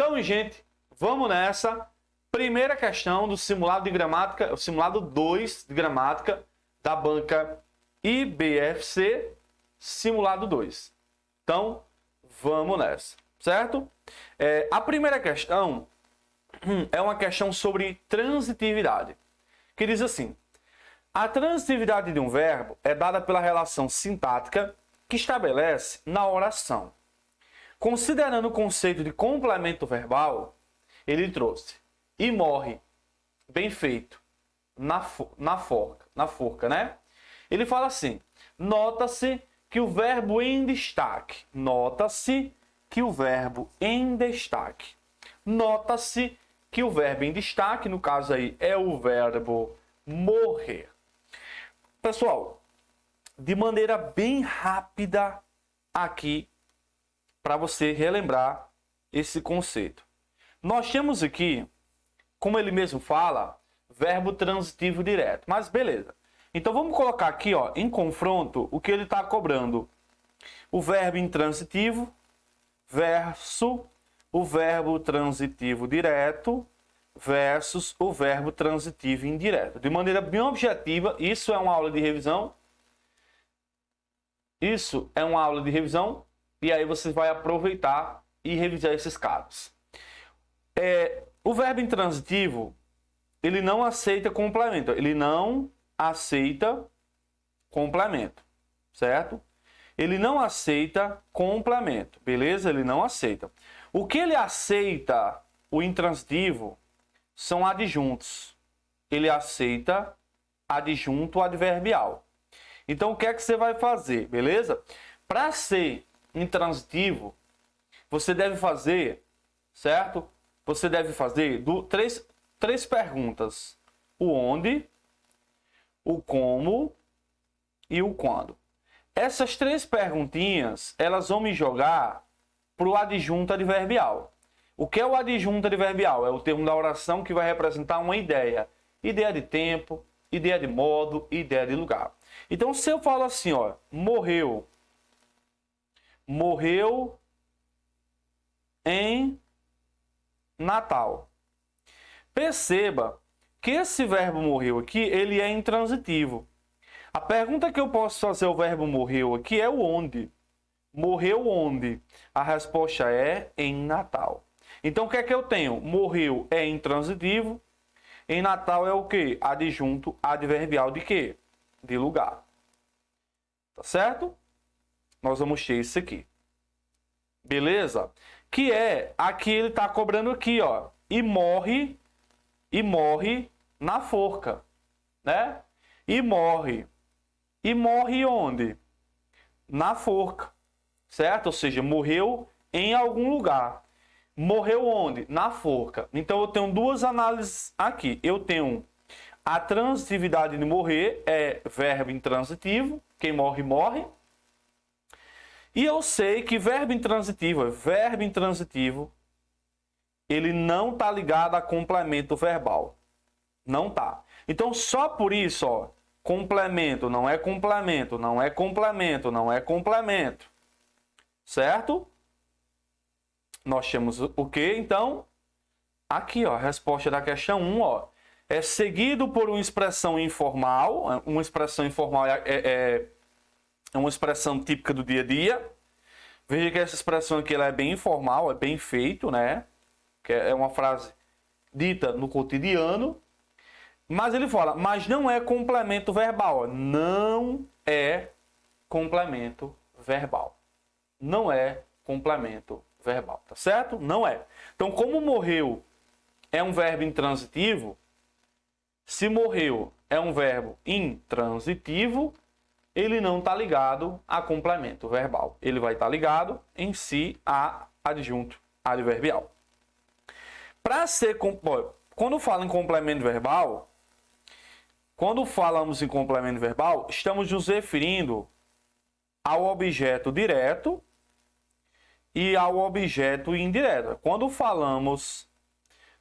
Então, gente, vamos nessa. Primeira questão do simulado de gramática, o simulado 2 de gramática da banca IBFC, simulado 2. Então, vamos nessa, certo? A primeira questão é uma questão sobre transitividade, que diz assim: a transitividade de um verbo é dada pela relação sintática que estabelece na oração. Considerando o conceito de complemento verbal, ele trouxe e morre, bem feito, na forca, né? Ele fala assim: nota-se que o verbo em destaque. Nota-se que o verbo em destaque. Nota-se que o verbo em destaque, no caso aí, é o verbo morrer. Pessoal, de maneira bem rápida aqui, para você relembrar esse conceito. Nós temos aqui, como ele mesmo fala, verbo transitivo direto. Mas beleza. Então vamos colocar aqui, ó, em confronto o que ele está cobrando. O verbo intransitivo versus o verbo transitivo direto versus o verbo transitivo indireto. De maneira bem objetiva, isso é uma aula de revisão. Isso é uma aula de revisão. E aí você vai aproveitar e revisar esses casos. O verbo intransitivo, ele não aceita complemento. Ele não aceita complemento, certo? Ele não aceita complemento, beleza? Ele não aceita. O que ele aceita, o intransitivo, são adjuntos. Ele aceita adjunto adverbial. Então, o que é que você vai fazer, beleza? Para ser intransitivo, você deve fazer, certo? Você deve fazer três perguntas: o onde, o como e o quando. Essas três perguntinhas, elas vão me jogar para o adjunto adverbial. O que é o adjunto adverbial? É o termo da oração que vai representar uma ideia. Ideia de tempo, ideia de modo, ideia de lugar. Então, se eu falo assim, ó, morreu em Natal. Perceba que esse verbo morreu aqui, ele é intransitivo. A pergunta que eu posso fazer ao verbo morreu aqui é o onde. Morreu onde? A resposta é em Natal. Então, o que é que eu tenho? Morreu é intransitivo. Em Natal é o quê? Adjunto adverbial de quê? De lugar. Tá certo? Nós vamos ter isso aqui. Beleza? Que é, aqui ele está cobrando aqui, ó. E morre na forca, né? E morre onde? Na forca, certo? Ou seja, morreu em algum lugar. Morreu onde? Na forca. Então, eu tenho duas análises aqui. Eu tenho a transitividade de morrer, é verbo intransitivo. Quem morre, morre. E eu sei que verbo intransitivo, ele não está ligado a complemento verbal. Não tá. Então, só por isso, ó, complemento não é complemento, não é complemento, não é complemento. Certo? Nós temos o quê, então? Aqui, ó, a resposta da questão 1, ó, é seguido por uma expressão informal. Uma expressão informal é uma expressão típica do dia a dia. Veja que essa expressão aqui ela é bem informal, é bem feito, né? Que é uma frase dita no cotidiano. Mas ele fala, mas não é complemento verbal. Não é complemento verbal. Não é complemento verbal, tá certo? Não é. Então, como morreu é um verbo intransitivo, se morreu é um verbo intransitivo, ele não está ligado a complemento verbal. Ele vai estar ligado em si a adjunto adverbial. Para ser... Quando fala em complemento verbal, quando falamos em complemento verbal, estamos nos referindo ao objeto direto e ao objeto indireto. Quando falamos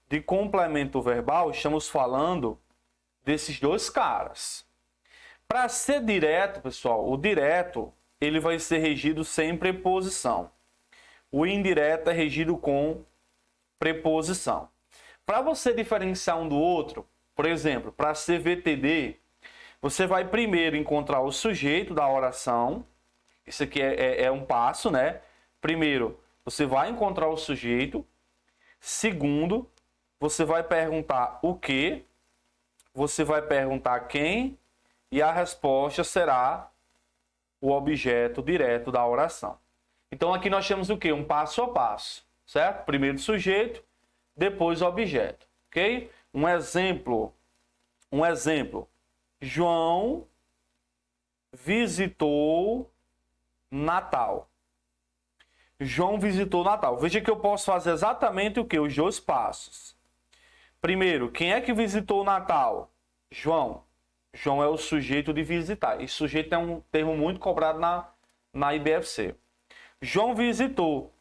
de complemento verbal, estamos falando desses dois caras. Para ser direto, pessoal, o direto ele vai ser regido sem preposição. O indireto é regido com preposição. Para você diferenciar um do outro, por exemplo, para CVTD, você vai primeiro encontrar o sujeito da oração. Isso aqui é um passo, né? Primeiro, você vai encontrar o sujeito. Segundo, você vai perguntar o que, você vai perguntar quem, e a resposta será o objeto direto da oração. Então aqui nós temos o quê? Um passo a passo, certo? Primeiro sujeito, depois objeto, ok? Um exemplo. João visitou Natal. João visitou Natal. Veja que eu posso fazer exatamente o que? Os dois passos. Primeiro, quem é que visitou Natal? João. João é o sujeito de visitar. E sujeito é um termo muito cobrado na IBFC. João visitou.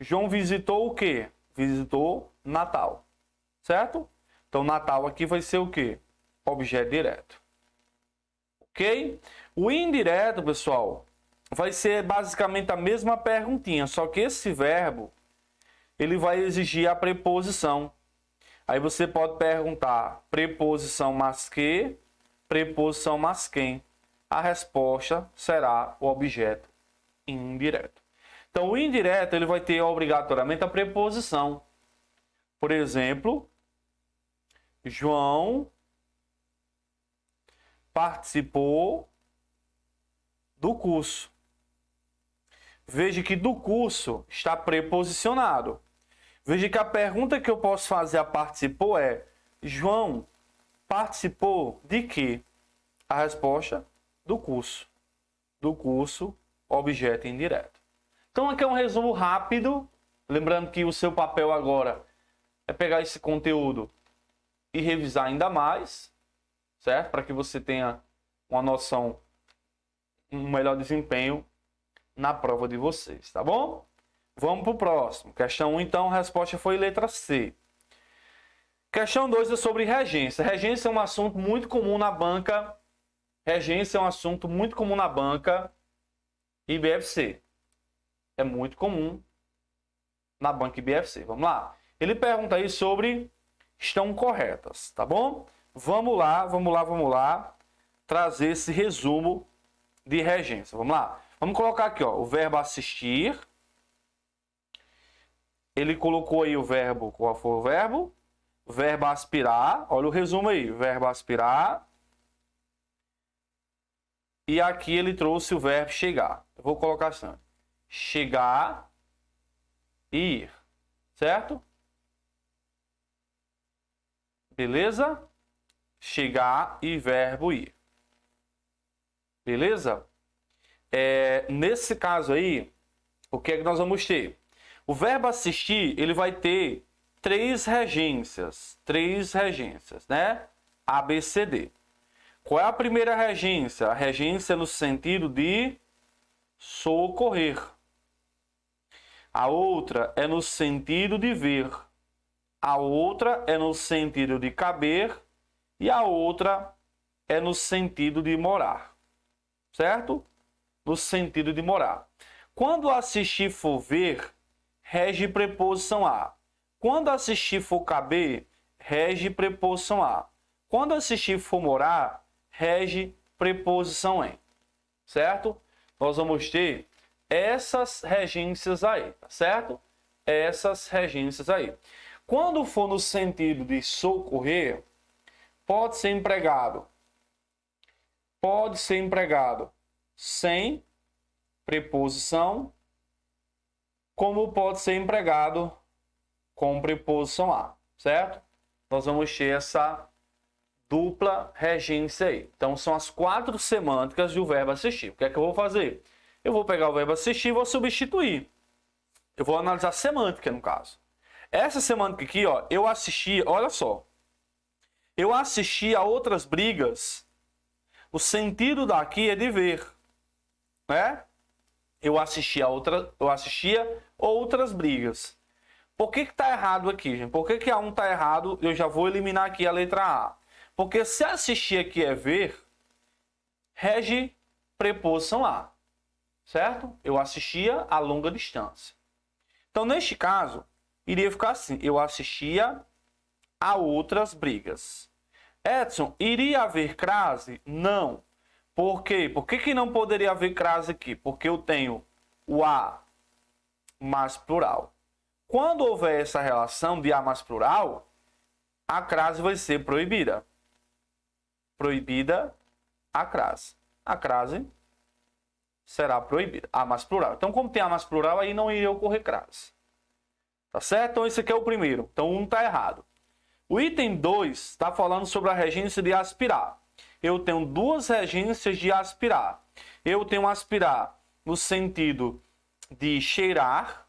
João visitou o quê? Visitou Natal. Certo? Então, Natal aqui vai ser o quê? Objeto direto. Ok? O indireto, pessoal, vai ser basicamente a mesma perguntinha, só que esse verbo, ele vai exigir a preposição. Aí você pode perguntar preposição mas que, preposição mas quem. A resposta será o objeto indireto. Então, o indireto, ele vai ter obrigatoriamente a preposição. Por exemplo, João participou do curso. Veja que do curso está preposicionado. Veja que a pergunta que eu posso fazer a participou é: João participou de quê? A resposta: do curso. Do curso, objeto indireto. Então aqui é um resumo rápido. Lembrando que o seu papel agora é pegar esse conteúdo e revisar ainda mais, certo? Para que você tenha uma noção, um melhor desempenho na prova de vocês, tá bom? Vamos para o próximo. Questão 1, então, a resposta foi letra C. Questão 2 é sobre regência. Regência é um assunto muito comum na banca. Regência é um assunto muito comum na banca IBFC. É muito comum na banca IBFC. Vamos lá. Ele pergunta aí sobre estão corretas, tá bom? Vamos lá. Trazer esse resumo de regência. Vamos lá. Vamos colocar aqui, ó, o verbo assistir. Ele colocou aí o verbo, qual foi o verbo? Verbo aspirar. Olha o resumo aí, verbo aspirar. E aqui ele trouxe o verbo chegar. Eu vou colocar assim, chegar e ir, certo? Beleza? Chegar e verbo ir. Beleza? Nesse caso aí, o que é que nós vamos ter? O verbo assistir, ele vai ter três regências, né? A, B, C, D. Qual é a primeira regência? A regência no sentido de socorrer. A outra é no sentido de ver. A outra é no sentido de caber. E a outra é no sentido de morar. Certo? No sentido de morar. Quando assistir for ver, rege preposição a. Quando assistir for caber, rege preposição a. Quando assistir for morar, rege preposição em. Certo? Nós vamos ter essas regências aí, tá certo? Essas regências aí. Quando for no sentido de socorrer, pode ser empregado sem preposição, como pode ser empregado com preposição a, certo? Nós vamos ter essa dupla regência aí. Então, são as 4 semânticas do verbo assistir. O que é que eu vou fazer? Eu vou pegar o verbo assistir e vou substituir. Eu vou analisar a semântica, no caso. Essa semântica aqui, ó, eu assisti, olha só. Eu assisti a outras brigas. O sentido daqui é de ver, né? Eu assistia outras brigas. Por que está errado aqui, gente? Por que a 1 está errado? Eu já vou eliminar aqui a letra A. Porque se assistir aqui é ver, rege preposição a. Certo? Eu assistia a longa distância. Então, neste caso, iria ficar assim: eu assistia a outras brigas. Edson, iria haver crase? Não. Por quê? Por que não poderia haver crase aqui? Porque eu tenho o A mais plural. Quando houver essa relação de A mais plural, a crase vai ser proibida. Proibida a crase. A crase será proibida. A mais plural. Então, como tem A mais plural, aí não iria ocorrer crase. Tá certo? Então, esse aqui é o primeiro. Então, 1 está errado. O item 2 está falando sobre a regência de aspirar. Eu tenho duas regências de aspirar. Eu tenho aspirar no sentido de cheirar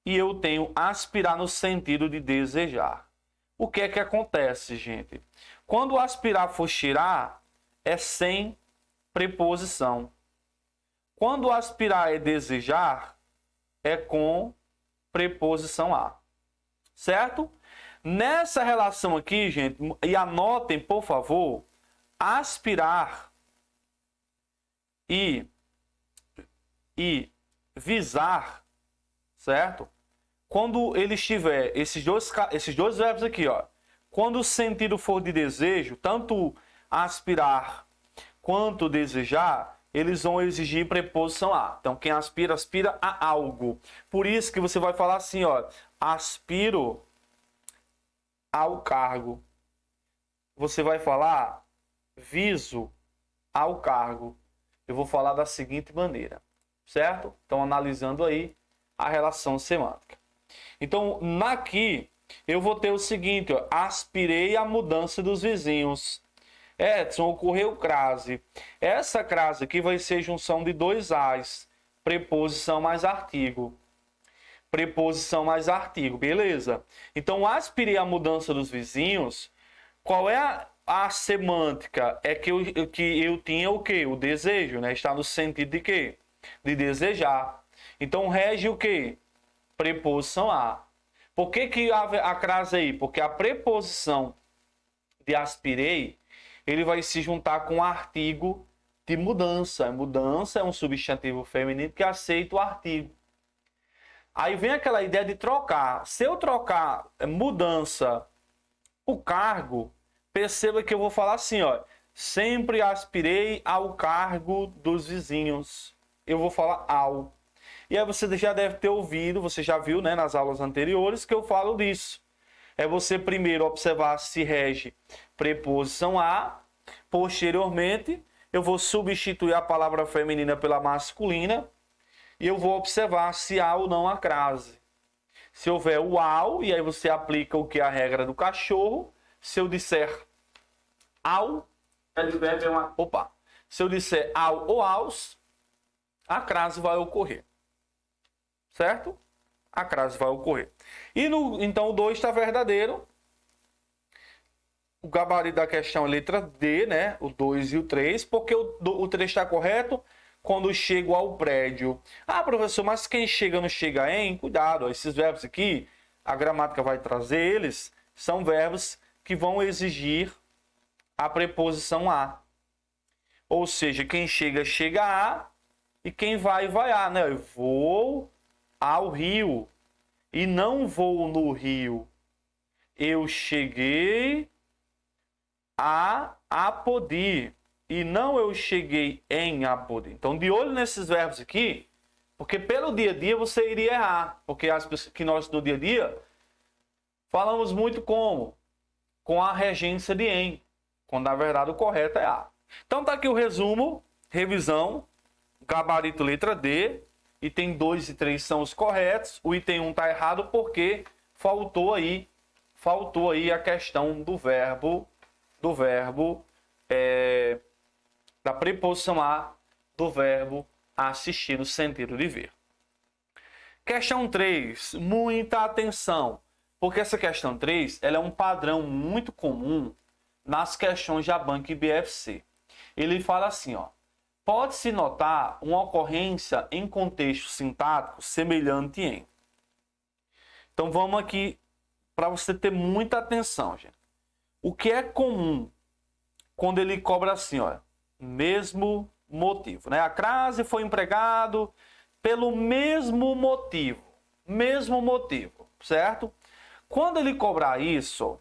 e eu tenho aspirar no sentido de desejar. O que é que acontece, gente? Quando aspirar for cheirar, é sem preposição. Quando aspirar é desejar, é com preposição a. Certo? Nessa relação aqui, gente, e anotem, por favor, aspirar e visar, certo? Quando ele estiver, esses dois verbos aqui, ó, quando o sentido for de desejo, tanto aspirar quanto desejar, eles vão exigir preposição a. Então, quem aspira, aspira a algo. Por isso que você vai falar assim, ó, aspiro ao cargo. Você vai falar viso ao cargo. Eu vou falar da seguinte maneira, certo? Então, analisando aí a relação semântica. Então, aqui, eu vou ter o seguinte, ó, aspirei a mudança dos vizinhos. Edson, ocorreu crase. Essa crase aqui vai ser junção de dois as, preposição mais artigo. Preposição mais artigo, beleza? Então, aspirei a mudança dos vizinhos. Qual é a semântica? É que eu tinha o quê? O desejo, né? Está no sentido de quê? De desejar. Então, rege o quê? Preposição a. Por que a crase aí? Porque a preposição de aspirei, ele vai se juntar com o artigo de mudança. Mudança é um substantivo feminino que aceita o artigo. Aí vem aquela ideia de trocar. Se eu trocar mudança, o cargo, perceba que eu vou falar assim, ó. Sempre aspirei ao cargo dos vizinhos. Eu vou falar ao. E aí você já deve ter ouvido, você já viu, né, nas aulas anteriores, que eu falo disso. É você primeiro observar se rege preposição a. Posteriormente, eu vou substituir a palavra feminina pela masculina. E eu vou observar se há ou não a crase. Se houver o ao, e aí você aplica o que é a regra do cachorro. Se eu disser ao, se eu disser ao ou aos, a crase vai ocorrer. Certo? A crase vai ocorrer. E então o 2 está verdadeiro. O gabarito da questão é letra D, né? O 2 e o 3. Porque o 3 está correto quando chego ao prédio. Ah, professor, mas quem chega não chega em? Cuidado, ó, esses verbos aqui, a gramática vai trazer eles, são verbos que vão exigir a preposição a. Ou seja, quem chega, chega a, e quem vai, vai a, né? Eu vou ao Rio e não vou no Rio. Eu cheguei a Apodi e não eu cheguei em Apodi. Então, de olho nesses verbos aqui, porque pelo dia a dia você iria errar, porque as pessoas que nós do dia a dia falamos muito como? Com a regência de em, quando na verdade o correto é a. Então tá aqui o resumo, revisão, gabarito letra D, item 2 e 3 são os corretos, o item 1 tá errado porque faltou aí a questão do verbo da preposição a do verbo assistir no sentido de ver. Questão 3, muita atenção, porque essa questão 3 ela é um padrão muito comum nas questões de Abanca e BFC. Ele fala assim, ó, pode-se notar uma ocorrência em contexto sintático semelhante em. Então vamos aqui para você ter muita atenção, gente. O que é comum quando ele cobra assim, ó, mesmo motivo, né? A crase foi empregado pelo mesmo motivo. Mesmo motivo. certo? Quando ele cobrar isso,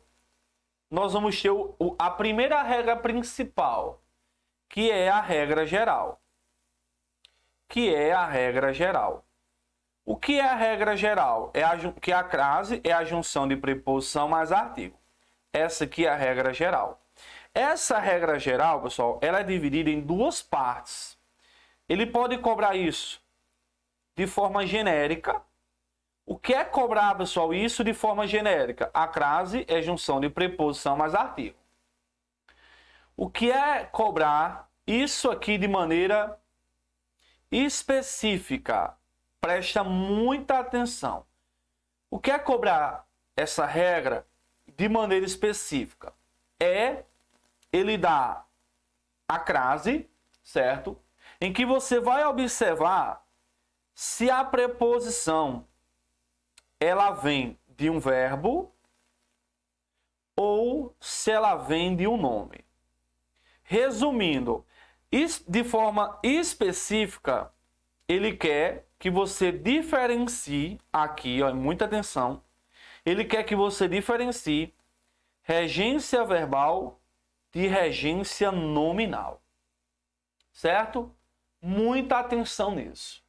nós vamos ter a primeira regra principal, que é a regra geral. O que é a regra geral? Que a crase é a junção de preposição mais artigo. Essa aqui é a regra geral. Essa regra geral, pessoal, ela é dividida em duas partes. Ele pode cobrar isso de forma genérica. O que é cobrar, pessoal, isso de forma genérica? A crase é junção de preposição mais artigo. O que é cobrar isso aqui de maneira específica? Presta muita atenção. O que é cobrar essa regra de maneira específica? É ele dar a crase, certo? Em que você vai observar se a preposição ela vem de um verbo ou se ela vem de um nome. Resumindo, de forma específica, ele quer que você diferencie aqui, ó, muita atenção. Ele quer que você diferencie regência verbal de regência nominal. Certo? Muita atenção nisso.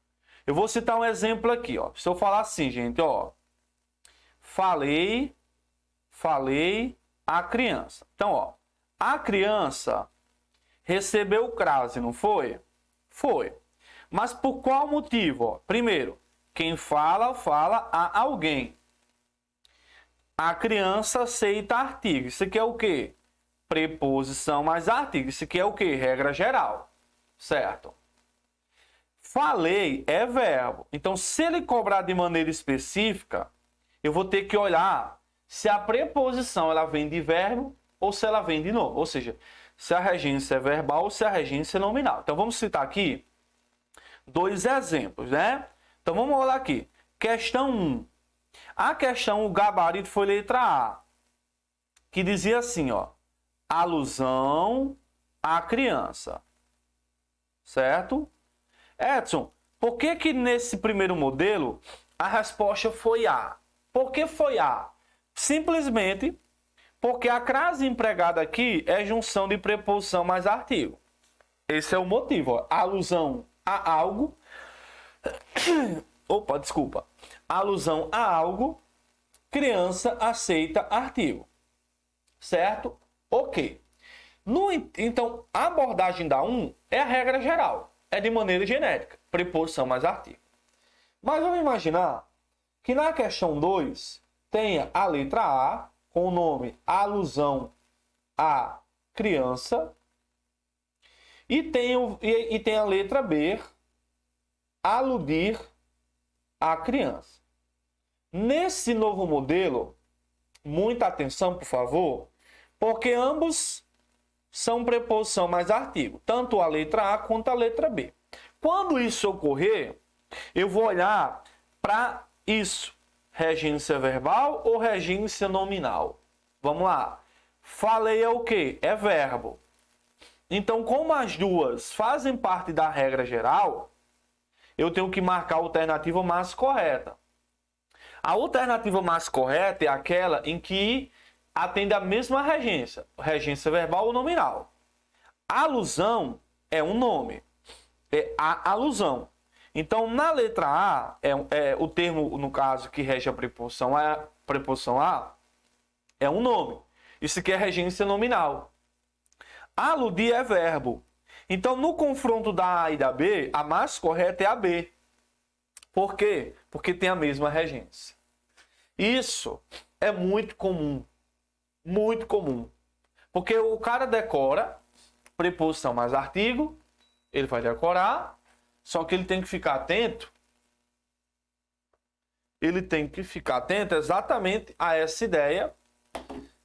Eu vou citar um exemplo aqui, ó. Se eu falar assim, gente, ó, falei a criança. Então, ó, a criança recebeu crase, não foi? Foi. Mas por qual motivo? Ó? Primeiro, quem fala a alguém. A criança aceita artigo. Isso aqui é o quê? Preposição mais artigo. Isso aqui é o quê? Regra geral. Certo? Falei é verbo. Então, se ele cobrar de maneira específica, eu vou ter que olhar se a preposição ela vem de verbo ou se ela vem de nome. Ou seja, se a regência é verbal ou se a regência é nominal. Então, vamos citar aqui dois exemplos, né? Então, vamos olhar aqui. Questão 1. A questão, o gabarito foi letra A, que dizia assim, ó, alusão à criança. Certo? Edson, por que nesse primeiro modelo a resposta foi A? Por que foi A? Simplesmente porque a crase empregada aqui é junção de preposição mais artigo. Esse é o motivo, ó. Alusão a algo. Opa, desculpa. Alusão a algo, criança aceita artigo. Certo? Ok. Então, a abordagem da 1 é a regra geral. É de maneira genérica. Preposição mais artigo. Mas vamos imaginar que na questão 2 tenha a letra A com o nome alusão à criança e tem a letra B aludir à criança. Nesse novo modelo, muita atenção, por favor, porque ambos são preposição mais artigo, tanto a letra A quanto a letra B. Quando isso ocorrer, eu vou olhar para isso. Regência verbal ou regência nominal? Vamos lá. Falei é o quê? É verbo. Então, como as duas fazem parte da regra geral, eu tenho que marcar a alternativa mais correta. A alternativa mais correta é aquela em que atende a mesma regência, regência verbal ou nominal. Alusão é um nome, é a alusão. Então, na letra A, o termo, no caso, que rege a preposição A, é um nome. Isso aqui é regência nominal. Aludir é verbo. Então, no confronto da A e da B, a mais correta é a B. Por quê? Porque tem a mesma regência. Isso é muito comum. Muito comum. Porque o cara decora preposição mais artigo, ele vai decorar, só que ele tem que ficar atento. Ele tem que ficar atento exatamente a essa ideia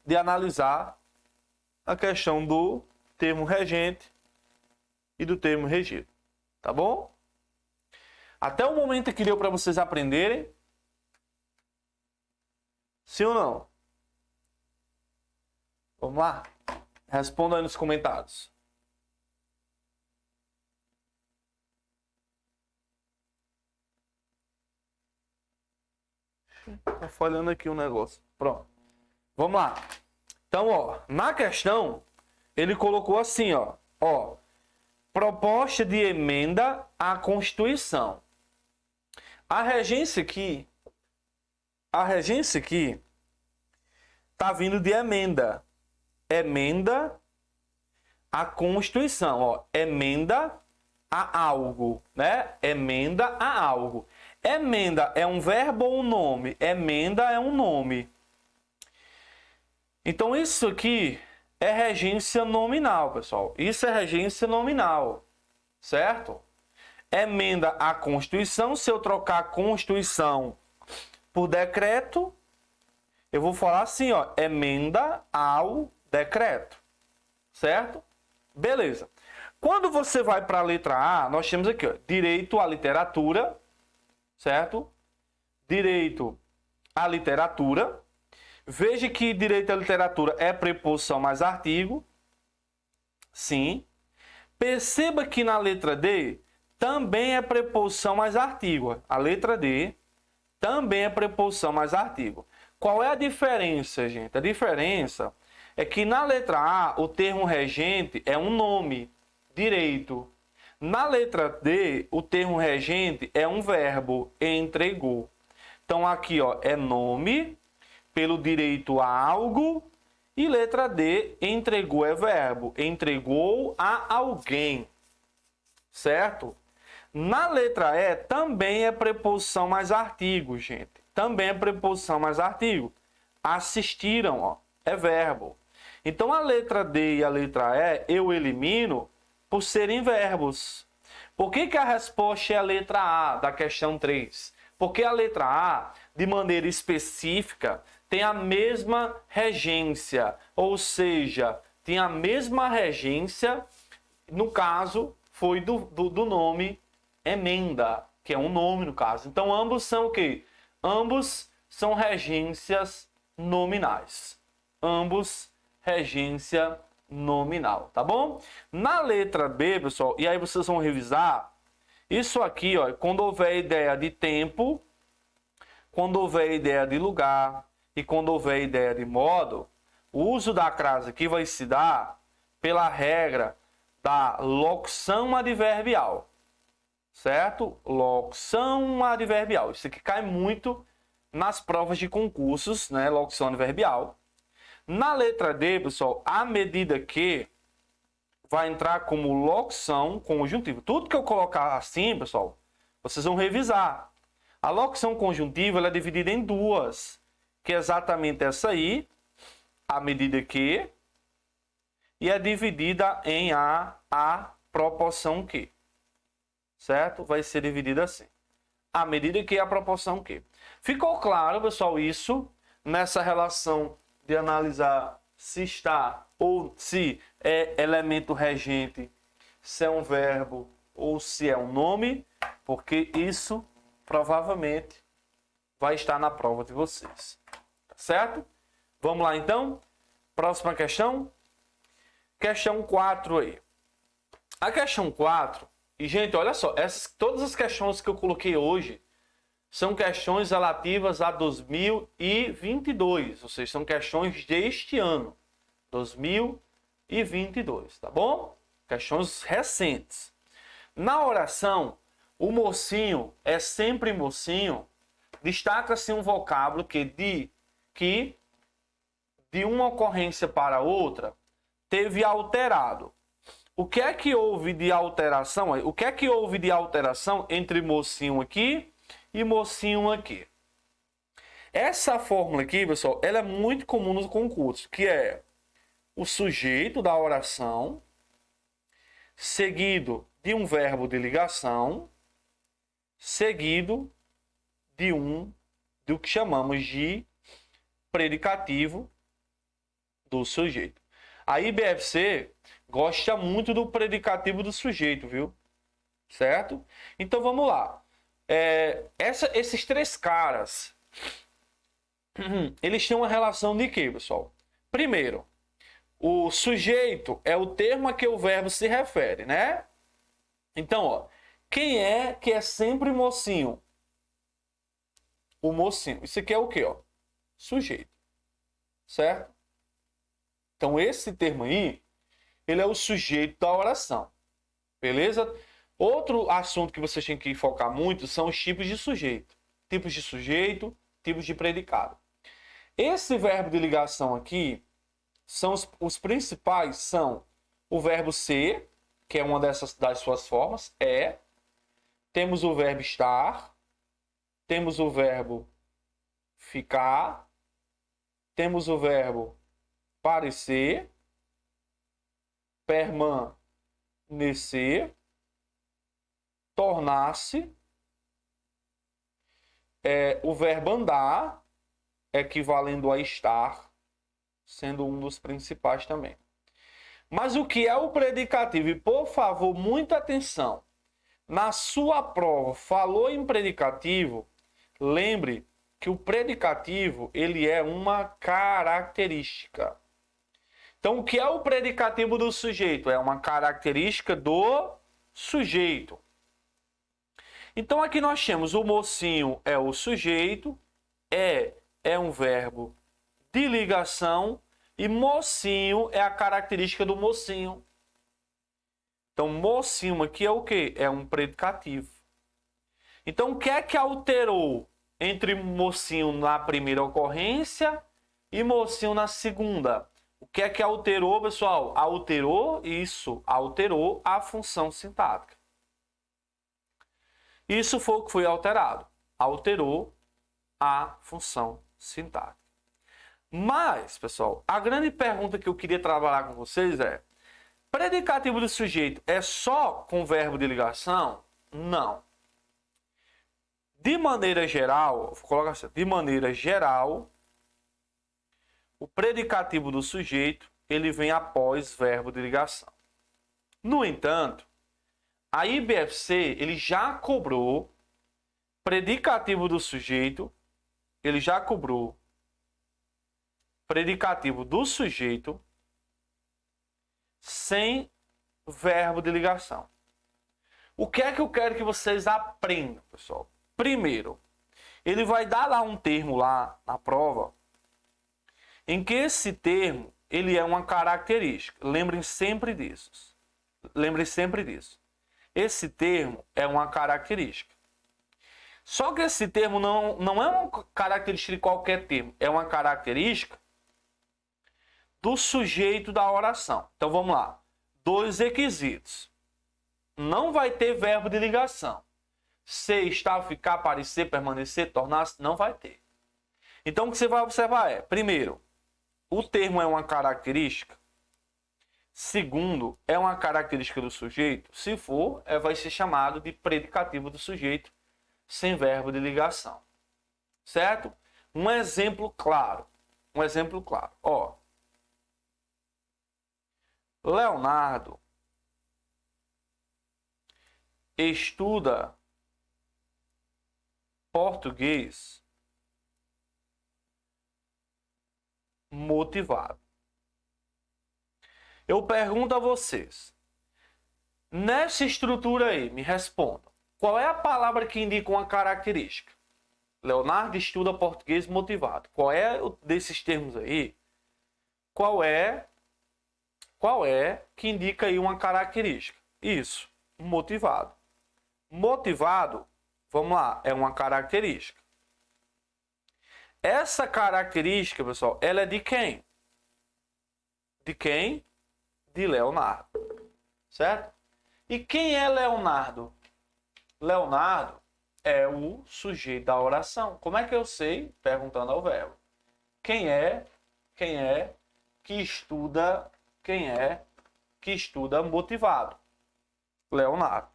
de analisar a questão do termo regente e do termo regido. Tá bom? Até o momento que deu para vocês aprenderem. Sim ou não? Vamos lá? Responda aí nos comentários. Tá falhando aqui o negócio. Pronto. Vamos lá. Então, ó, na questão, ele colocou assim, ó, proposta de emenda à Constituição. A regência aqui tá vindo de emenda. Emenda à Constituição, ó, emenda a algo, né? Emenda a algo. Emenda é um verbo ou um nome? Emenda é um nome. Então, isso aqui é regência nominal, pessoal. Isso é regência nominal, certo? Emenda à Constituição. Se eu trocar a Constituição por decreto, eu vou falar assim, ó, emenda ao decreto, certo? Beleza. Quando você vai para a letra A, nós temos aqui, ó, direito à literatura, certo? Direito à literatura. Veja que direito à literatura é preposição mais artigo. Sim. Perceba que na letra D também é preposição mais artigo. A letra D também é preposição mais artigo. Qual é a diferença, gente? A diferença é que na letra A o termo regente é um nome, direito. Na letra D o termo regente é um verbo, entregou. Então aqui, ó, é nome pelo direito a algo, e letra D, entregou é verbo, entregou a alguém, certo? Na letra E também é preposição mais artigo, gente, também é preposição mais artigo. Assistiram, ó, é verbo. Então a letra D e a letra E eu elimino por serem verbos. Por que a resposta é a letra A da questão 3? Porque a letra A, de maneira específica, tem a mesma regência, ou seja, tem a mesma regência, no caso, foi do nome emenda, que é um nome no caso. Então, ambos são o quê? Ambos são regências nominais. Ambos regência nominal, tá bom? Na letra B, pessoal, e aí vocês vão revisar, isso aqui, ó, quando houver ideia de tempo, quando houver ideia de lugar, e quando houver ideia de modo, o uso da crase aqui vai se dar pela regra da locução adverbial, certo? Locução adverbial. Isso aqui cai muito nas provas de concursos, né? Locução adverbial. Na letra D, pessoal, a medida que vai entrar como locução conjuntiva. Tudo que eu colocar assim, pessoal, vocês vão revisar. A locução conjuntiva ela é dividida em duas, que é exatamente essa aí, a medida que, e é dividida em a proporção que, certo? Vai ser dividida assim. A medida que é a proporção que. Ficou claro, pessoal, isso nessa relação de analisar se está ou se é elemento regente, se é um verbo ou se é um nome, porque isso provavelmente vai estar na prova de vocês. Tá certo? Vamos lá então? Próxima questão. Questão 4 aí. A questão 4, e gente, olha só, todas as questões que eu coloquei hoje são questões relativas a 2022, ou seja, são questões deste ano, 2022, tá bom? Questões recentes. Na oração, o mocinho é sempre mocinho, destaca-se um vocábulo que de uma ocorrência para outra teve alterado. O que é que houve de alteração? O que é que houve de alteração entre mocinho aqui e mocinho aqui? Essa fórmula aqui, pessoal, ela é muito comum no concurso, que é o sujeito da oração seguido de um verbo de ligação seguido do que chamamos de predicativo do sujeito. A IBFC gosta muito do predicativo do sujeito, viu? Certo? Então vamos lá. Esses três caras, eles têm uma relação de quê, pessoal? Primeiro, o sujeito é o termo a que o verbo se refere, né? Então, ó, quem é que é sempre mocinho? o mocinho. Isso aqui é o quê, ó? Sujeito. Certo? Então, esse termo aí, ele é o sujeito da oração. Beleza? Outro assunto que vocês têm que focar muito são os tipos de sujeito. Tipos de sujeito, tipos de predicado. Esse verbo de ligação aqui, são os principais são o verbo ser, que é uma das suas formas, é. Temos o verbo estar. Temos o verbo ficar. Temos o verbo parecer. Permanecer. Tornar-se. O verbo andar, equivalendo a estar, sendo um dos principais também. Mas o que é o predicativo? E, por favor, muita atenção. Na sua prova, falou em predicativo, lembre que o predicativo, ele é uma característica. Então, o que é o predicativo do sujeito? É uma característica do sujeito. Então, aqui nós temos o mocinho é o sujeito, é um verbo de ligação e mocinho é a característica do mocinho. Então, mocinho aqui é o quê? É um predicativo. Então, o que é que alterou entre mocinho na primeira ocorrência e mocinho na segunda? O que é que alterou, pessoal? Alterou isso, alterou a função sintática. Isso foi o que foi alterado. Alterou a função sintática. Mas, pessoal, a grande pergunta que eu queria trabalhar com vocês é: predicativo do sujeito é só com verbo de ligação? Não. De maneira geral, vou colocar assim, de maneira geral, o predicativo do sujeito, ele vem após verbo de ligação. No entanto, a IBFC, ele já cobrou predicativo do sujeito, ele já cobrou predicativo do sujeito sem verbo de ligação. O que é que eu quero que vocês aprendam, pessoal? Primeiro, ele vai dar lá um termo lá na prova, em que esse termo, ele é uma característica. Lembrem sempre disso. Lembrem sempre disso. Esse termo é uma característica. Só que esse termo não é uma característica de qualquer termo. É uma característica do sujeito da oração. Então vamos lá. 2 requisitos. Não vai ter verbo de ligação. Ser, estar, ficar, parecer, permanecer, tornar-se, não vai ter. Então o que você vai observar é, primeiro, o termo é uma característica. Segundo, é uma característica do sujeito. Se for, vai ser chamado de predicativo do sujeito sem verbo de ligação. Certo? Um exemplo claro. Um exemplo claro. Ó, Leonardo estuda português motivado. Eu pergunto a vocês, nessa estrutura aí, me respondam, qual é a palavra que indica uma característica? Leonardo estuda português motivado. Qual é desses termos aí? Qual é que indica aí uma característica? Isso, motivado. Motivado, vamos lá, é uma característica. Essa característica, pessoal, ela é de quem? De quem? De Leonardo. Certo? E quem é Leonardo? Leonardo é o sujeito da oração. Como é que eu sei? Perguntando ao verbo. Quem é que estuda motivado? Leonardo.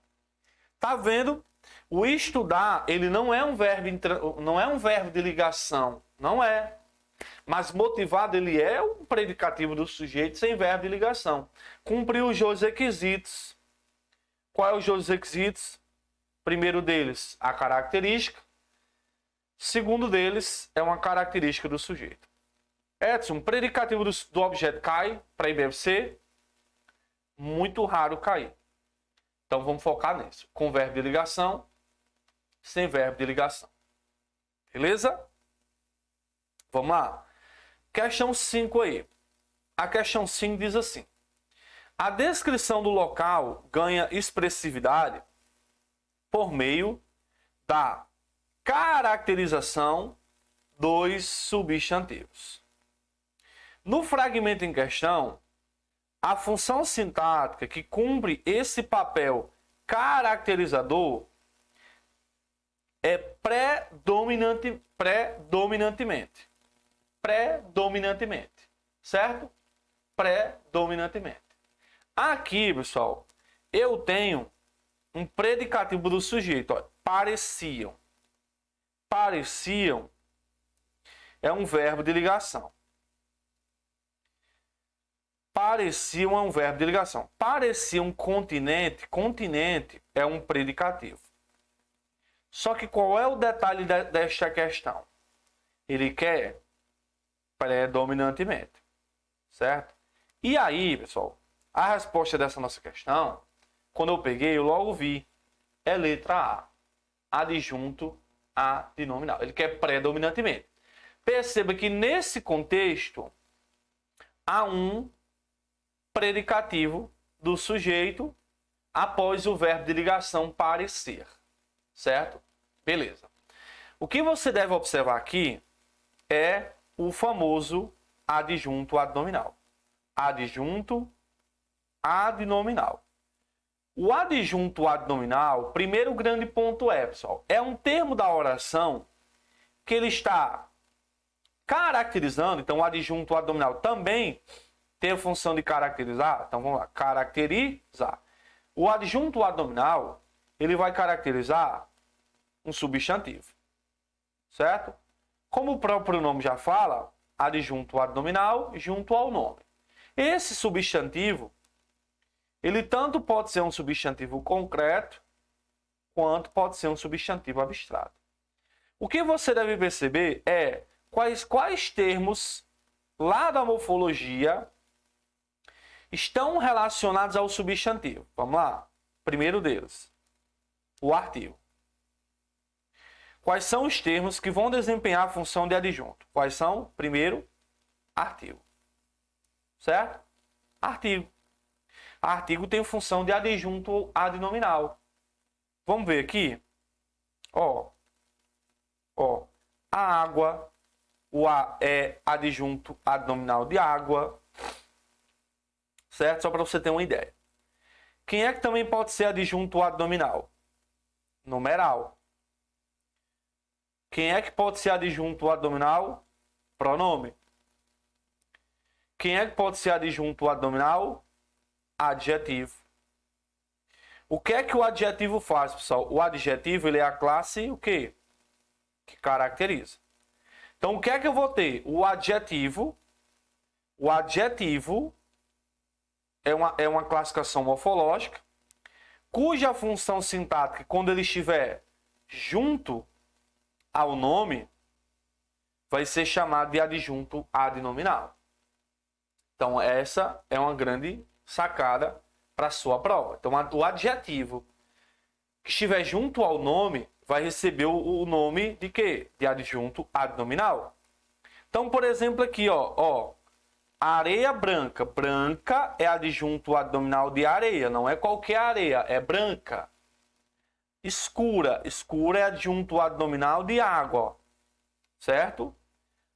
Tá vendo? O estudar, ele não é um verbo de ligação, não é. Mas motivado, ele é um predicativo do sujeito sem verbo de ligação. Cumpriu os dois requisitos. Qual é os dois requisitos? Primeiro deles, a característica. Segundo deles, é uma característica do sujeito. Edson, predicativo do objeto cai para IBFC? Muito raro cair. Então vamos focar nisso. Com verbo de ligação, sem verbo de ligação. Beleza? Vamos lá. Questão 5 aí. A questão 5 diz assim: a descrição do local ganha expressividade por meio da caracterização dos substantivos. No fragmento em questão, a função sintática que cumpre esse papel caracterizador é predominantemente. Certo? Predominantemente. Aqui, pessoal, eu tenho um predicativo do sujeito. Ó, pareciam. Pareciam é um verbo de ligação. Pareciam é um verbo de ligação. Parecia um continente. Continente é um predicativo. Só que qual é o detalhe desta questão? Ele quer predominantemente. Certo? E aí, pessoal, a resposta dessa nossa questão, quando eu peguei, eu logo vi. É letra A. Adjunto adnominal. Ele quer predominantemente. Perceba que nesse contexto há um predicativo do sujeito após o verbo de ligação parecer. Certo? Beleza. O que você deve observar aqui é o famoso adjunto adnominal. Adjunto adnominal. O adjunto adnominal, primeiro grande ponto é, pessoal, é um termo da oração que ele está caracterizando. Então, o adjunto adnominal também tem a função de caracterizar. Então, vamos lá. Caracterizar. O adjunto adnominal, ele vai caracterizar um substantivo. Certo? Como o próprio nome já fala, adjunto adnominal junto ao nome. Esse substantivo, ele tanto pode ser um substantivo concreto, quanto pode ser um substantivo abstrato. O que você deve perceber é quais termos lá da morfologia estão relacionados ao substantivo. Vamos lá. Primeiro deles, o artigo. Quais são os termos que vão desempenhar a função de adjunto? Quais são? Primeiro, artigo. Certo? Artigo. Artigo tem função de adjunto adnominal. Vamos ver aqui. Ó, a água. O A é adjunto adnominal de água. Certo? Só para você ter uma ideia. Quem é que também pode ser adjunto adnominal? Numeral. Quem é que pode ser adjunto adnominal? Pronome. Quem é que pode ser adjunto adnominal? Adjetivo. O que é que o adjetivo faz, pessoal? O adjetivo, ele é a classe, o quê? Que caracteriza. Então, o que é que eu vou ter? O adjetivo é uma classificação morfológica, cuja função sintática, quando ele estiver junto ao nome, vai ser chamado de adjunto adnominal. Então, essa é uma grande sacada para a sua prova. Então, o adjetivo que estiver junto ao nome vai receber o nome de quê? De adjunto adnominal. Então, por exemplo, aqui, ó, areia branca. Branca é adjunto adnominal de areia, não é qualquer areia, é branca. Escura. Escura é adjunto adnominal de água, certo?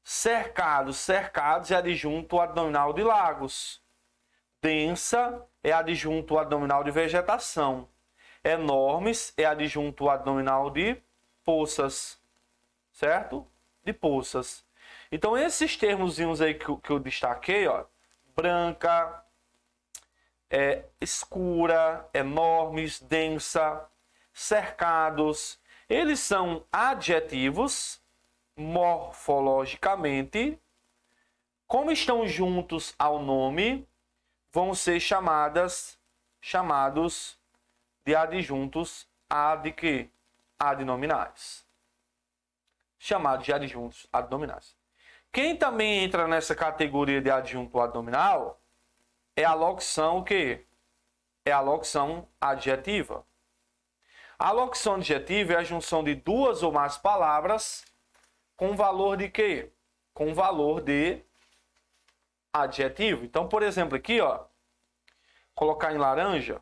Cercados. Cercados é adjunto adnominal de lagos. Densa é adjunto adnominal de vegetação. Enormes é adjunto adnominal de poças, certo? De poças. Então, esses termozinhos aí que eu destaquei, ó, branca, escura, enormes, densa, cercados, eles são adjetivos morfologicamente, como estão juntos ao nome, vão ser chamados de adjuntos adnominais. Chamados de adjuntos adnominais. Quem também entra nessa categoria de adjunto adnominal é a locução o quê? É a locução adjetiva. A locução adjetiva é a junção de duas ou mais palavras com valor de quê? Com valor de adjetivo. Então, por exemplo, aqui, ó, colocar em laranja,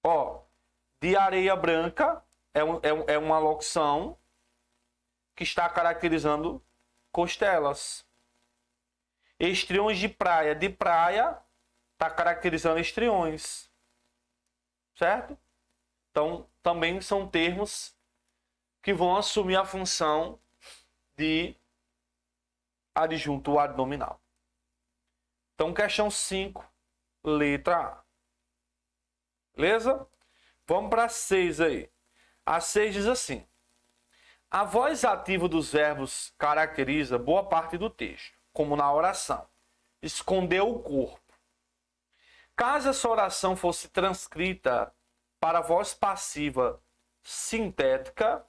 ó, de areia branca é uma locução que está caracterizando costelas. Estriões de praia está caracterizando estriões. Certo? Então, também são termos que vão assumir a função de adjunto adnominal. Então, questão 5, letra A. Beleza? Vamos para a 6 aí. A 6 diz assim: a voz ativa dos verbos caracteriza boa parte do texto, como na oração. Escondeu o corpo. Caso essa oração fosse transcrita para a voz passiva sintética,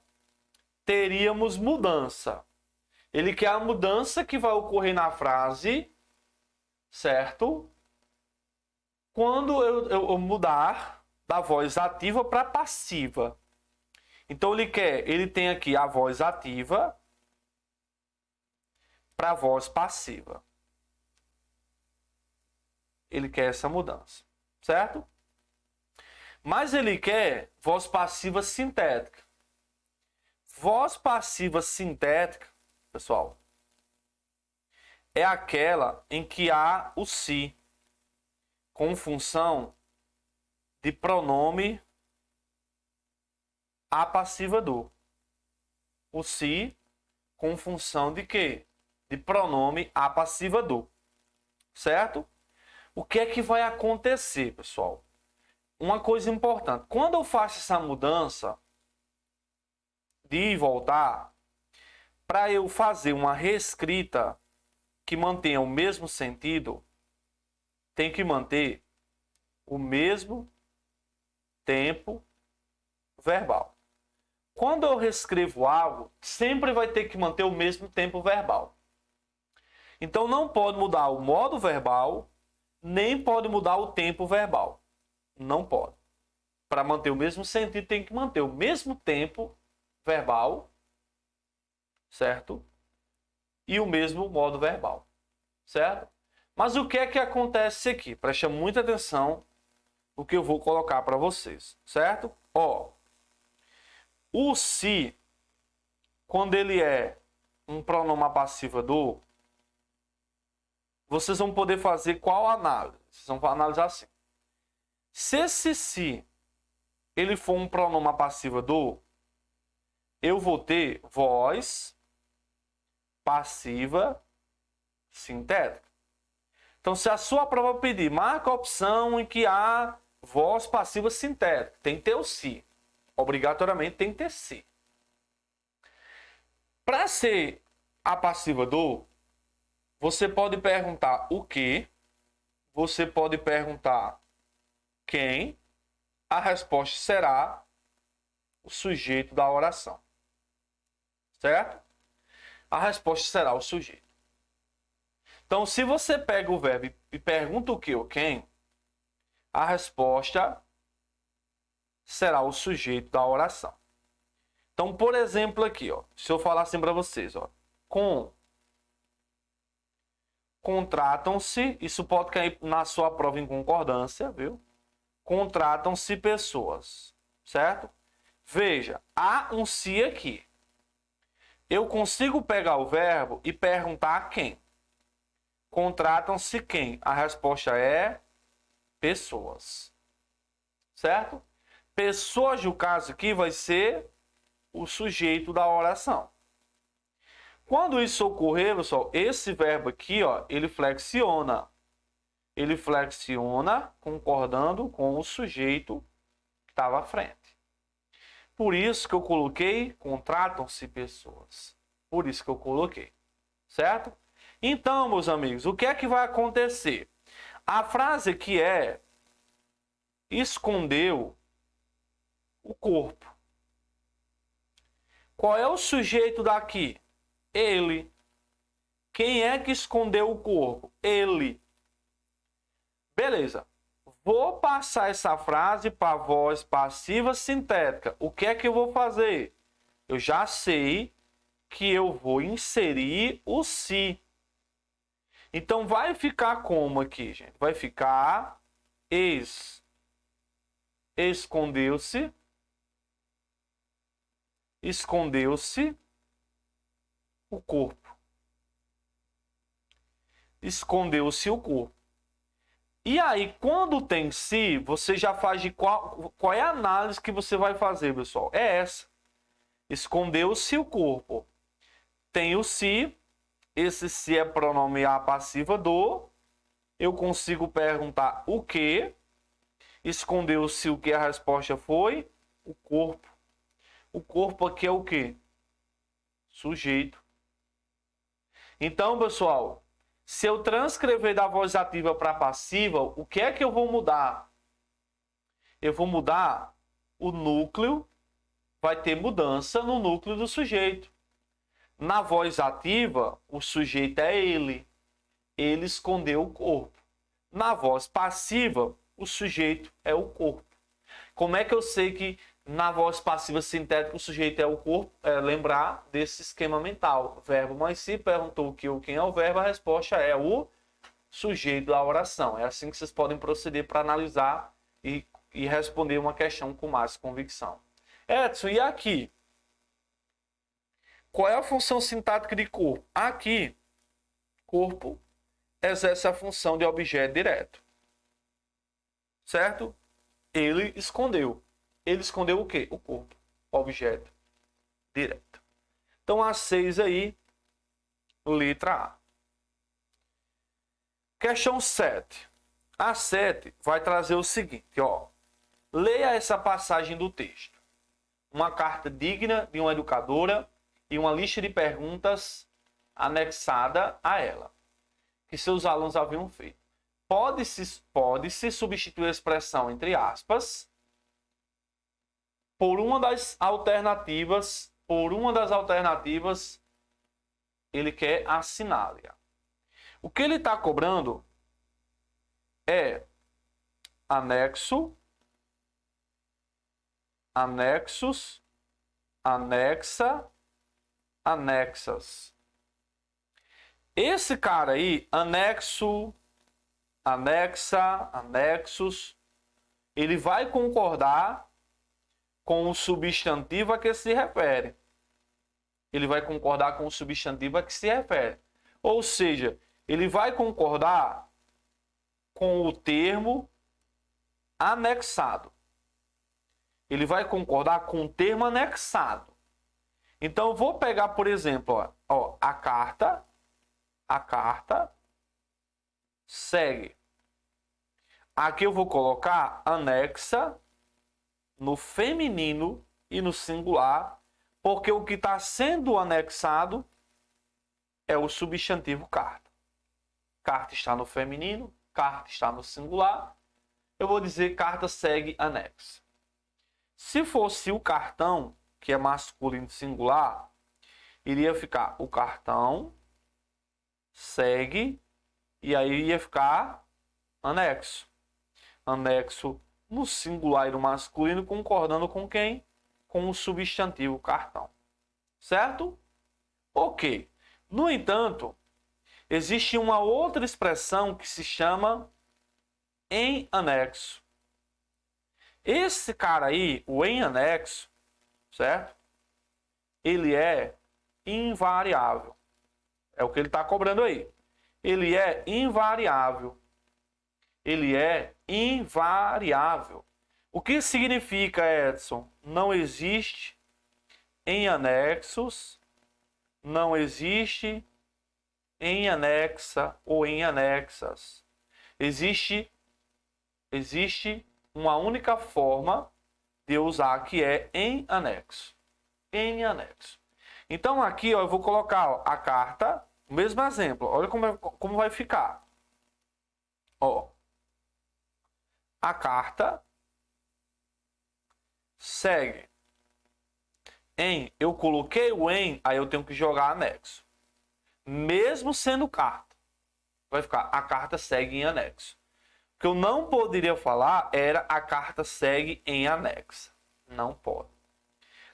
teríamos mudança. Ele quer a mudança que vai ocorrer na frase, certo? Quando eu mudar da voz ativa para passiva. Então ele tem aqui a voz ativa para a voz passiva. Ele quer essa mudança, certo? Mas ele quer voz passiva sintética. Voz passiva sintética, pessoal, é aquela em que há o se com função de pronome a passiva do. O se com função de quê? De pronome a passiva do. Certo? O que é que vai acontecer, pessoal? Uma coisa importante. Quando eu faço essa mudança de ir e voltar, para eu fazer uma reescrita que mantenha o mesmo sentido, tem que manter o mesmo tempo verbal. Quando eu reescrevo algo, sempre vai ter que manter o mesmo tempo verbal. Então não pode mudar o modo verbal, nem pode mudar o tempo verbal. Não pode. Para manter o mesmo sentido, tem que manter o mesmo tempo verbal, certo? E o mesmo modo verbal, certo? Mas o que é que acontece aqui? Preste muita atenção no que eu vou colocar para vocês, certo? Ó, o se, quando ele é um pronome passivo do, vocês vão poder fazer qual análise? Vocês vão analisar assim. Se esse se ele for um pronome passivo do, eu vou ter voz passiva sintética. Então, se a sua prova pedir, marca a opção em que há voz passiva sintética, tem que ter o se. Obrigatoriamente tem que ter se. Para ser a passiva do, você pode perguntar o que, você pode perguntar quem, a resposta será o sujeito da oração. Certo? A resposta será o sujeito. Então, se você pega o verbo e pergunta o que ou quem, a resposta será o sujeito da oração. Então, por exemplo, aqui, ó, se eu falar assim para vocês, ó, contratam-se, isso pode cair na sua prova em concordância, viu? Contratam-se pessoas, certo? Veja, há um se aqui. Eu consigo pegar o verbo e perguntar a quem. Contratam-se quem? A resposta é pessoas. Certo? Pessoas, no caso aqui, vai ser o sujeito da oração. Quando isso ocorrer, pessoal, esse verbo aqui, ó, ele flexiona. Ele flexiona concordando com o sujeito que estava à frente. Por isso que eu coloquei contratam-se pessoas. Por isso que eu coloquei. Certo? Então, meus amigos, o que é que vai acontecer? A frase que é escondeu o corpo. Qual é o sujeito daqui? Ele. Quem é que escondeu o corpo? Ele. Beleza. Vou passar essa frase para a voz passiva sintética. O que é que eu vou fazer? Eu já sei que eu vou inserir o se. Então, vai ficar como aqui, gente? Vai ficar escondeu-se o corpo. Escondeu-se o corpo. E aí, quando tem se, você já faz de qual é a análise que você vai fazer, pessoal? É essa. Escondeu-se o corpo. Tem o se. Esse se é pronome a passiva do. Eu consigo perguntar o que. Escondeu-se o que? A resposta foi o corpo. O corpo aqui é o que? Sujeito. Então, pessoal, se eu transcrever da voz ativa para passiva, o que é que eu vou mudar? Eu vou mudar o núcleo, vai ter mudança no núcleo do sujeito. Na voz ativa, o sujeito é ele. Ele escondeu o corpo. Na voz passiva, o sujeito é o corpo. Como é que eu sei que na voz passiva sintética o sujeito é o corpo? É lembrar desse esquema mental. Verbo mais se, perguntou quem é o verbo, a resposta é o sujeito da oração. É assim que vocês podem proceder para analisar e responder uma questão com mais convicção. Edson, e aqui? Qual é a função sintática de corpo? Aqui, corpo exerce a função de objeto direto. Certo? Ele escondeu. Ele escondeu o quê? O corpo. Objeto direto. Então, a 6 aí, letra A. Questão 7. A 7 vai trazer o seguinte, ó. Leia essa passagem do texto. Uma carta digna de uma educadora e uma lista de perguntas anexada a ela, que seus alunos haviam feito. Pode-se substituir a expressão entre aspas por uma das alternativas, ele quer assinar-lhe. O que ele está cobrando é anexo, anexos, anexa, anexas. Esse cara aí, anexo, anexa, anexos, ele vai concordar com o substantivo a que se refere. Ele vai concordar com o substantivo a que se refere. Ou seja, ele vai concordar com o termo anexado. Ele vai concordar com o termo anexado. Então, eu vou pegar, por exemplo, ó, a carta segue. Aqui eu vou colocar anexa no feminino e no singular, porque o que está sendo anexado é o substantivo carta. Carta está no feminino, carta está no singular. Eu vou dizer carta segue anexa. Se fosse o cartão, que é masculino singular, iria ficar o cartão segue e aí ia ficar anexo. Anexo no singular e no masculino, concordando com quem? Com o substantivo cartão. Certo? Ok. No entanto, existe uma outra expressão que se chama em anexo. Esse cara aí, o em anexo, certo? Ele é invariável. É o que ele está cobrando aí. Ele é invariável. Ele é invariável. O que significa, Edson? Não existe em anexos, não existe em anexa ou em anexas. Existe uma única forma de usar, que é em anexo. Em anexo. Então aqui, ó, eu vou colocar, ó, a carta, o mesmo exemplo. Olha como vai ficar. Ó, a carta segue em. Eu coloquei o em, aí eu tenho que jogar anexo. Mesmo sendo carta, vai ficar a carta segue em anexo. O que eu não poderia falar era a carta segue em anexa. Não pode.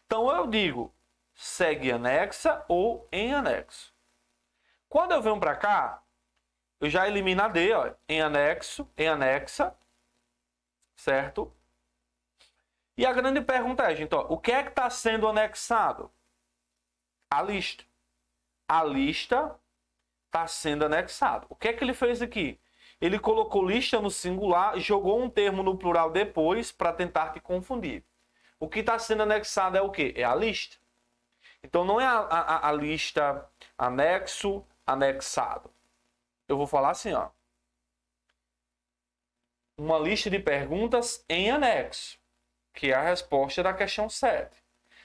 Então eu digo segue anexa ou em anexo. Quando eu venho para cá, eu já elimino a D, ó, em anexo, em anexa, certo? E a grande pergunta é, gente, ó, o que é que está sendo anexado? A lista. A lista está sendo anexada. O que é que ele fez aqui? Ele colocou lista no singular, jogou um termo no plural depois para tentar te confundir. O que está sendo anexado é o quê? É a lista. Então não é a lista anexo, anexado. Eu vou falar assim, ó. Uma lista de perguntas em anexo, que é a resposta da questão 7.